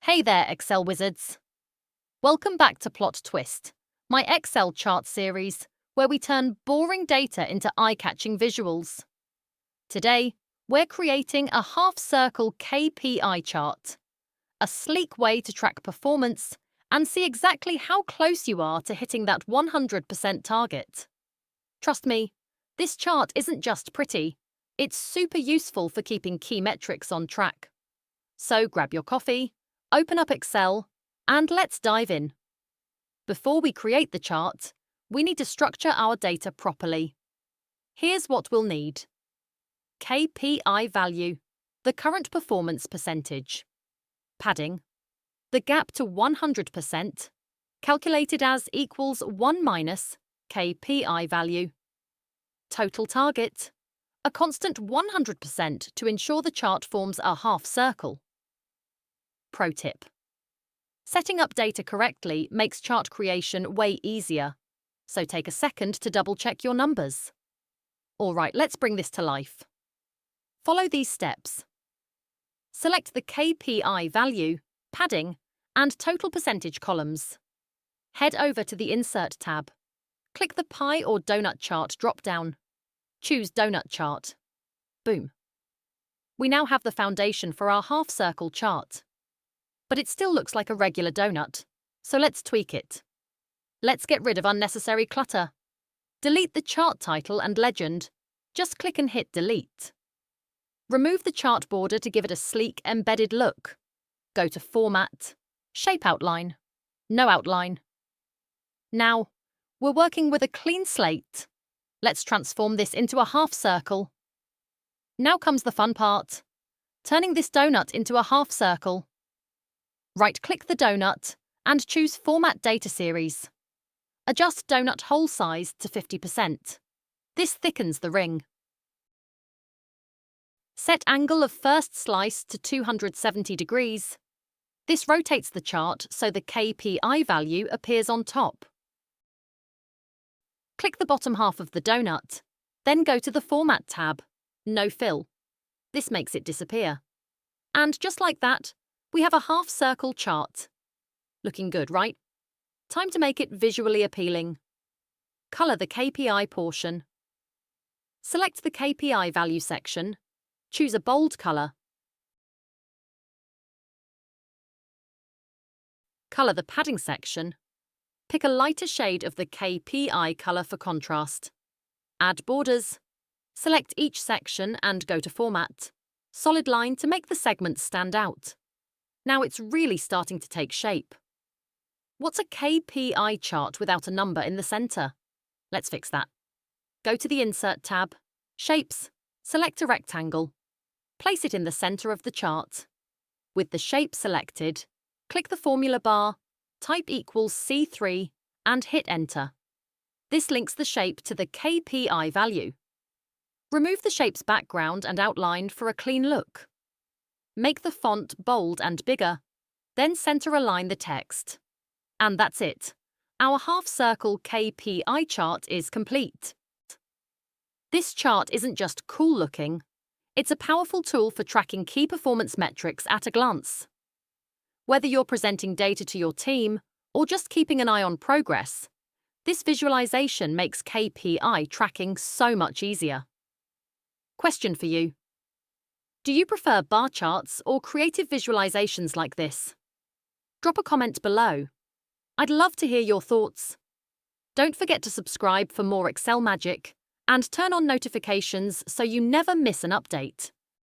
Hey there, Excel wizards. Welcome back to Plot Twist, my Excel chart series where we turn boring data into eye-catching visuals. Today, we're creating a half-circle KPI chart, a sleek way to track performance and see exactly how close you are to hitting that 100% target. Trust me, this chart isn't just pretty, it's super useful for keeping key metrics on track. So grab your coffee, open up Excel, and let's dive in. Before we create the chart, we need to structure our data properly. Here's what we'll need. KPI value, the current performance percentage. Padding, the gap to 100%, calculated as equals 1 minus KPI value. Total target, a constant 100% to ensure the chart forms a half circle. Pro tip. Setting up data correctly makes chart creation way easier, so take a second to double-check your numbers. Alright, let's bring this to life. Follow these steps. Select the KPI value, padding, and total percentage columns. Head over to the Insert tab. Click the pie or donut chart drop-down. Choose Donut Chart. Boom. We now have the foundation for our half-circle chart. But it still looks like a regular donut, so let's tweak it. Let's get rid of unnecessary clutter. Delete the chart title and legend. Just click and hit delete. Remove the chart border to give it a sleek, embedded look. Go to Format, Shape Outline, No Outline. Now, we're working with a clean slate. Let's transform this into a half circle. Now comes the fun part, turning this donut into a half circle. Right-click the donut and choose Format Data Series. Adjust donut hole size to 50%. This thickens the ring. Set angle of first slice to 270 degrees. This rotates the chart so the KPI value appears on top. Click the bottom half of the donut, then go to the Format tab, No Fill. This makes it disappear. And just like that, we have a half-circle chart. Looking good, right? Time to make it visually appealing. Color the KPI portion. Select the KPI value section. Choose a bold color. Color the padding section. Pick a lighter shade of the KPI color for contrast. Add borders. Select each section and go to Format. Solid line to make the segments stand out. Now it's really starting to take shape. What's a KPI chart without a number in the center? Let's fix that. Go to the Insert tab, Shapes, select a rectangle. Place it in the center of the chart. With the shape selected, click the formula bar, type equals C3, and hit Enter. This links the shape to the KPI value. Remove the shape's background and outline for a clean look. Make the font bold and bigger, then center-align the text. And that's it. Our half-circle KPI chart is complete. This chart isn't just cool-looking, it's a powerful tool for tracking key performance metrics at a glance. Whether you're presenting data to your team or just keeping an eye on progress, this visualization makes KPI tracking so much easier. Question for you. Do you prefer bar charts or creative visualizations like this? Drop a comment below. I'd love to hear your thoughts. Don't forget to subscribe for more Excel magic and turn on notifications so you never miss an update.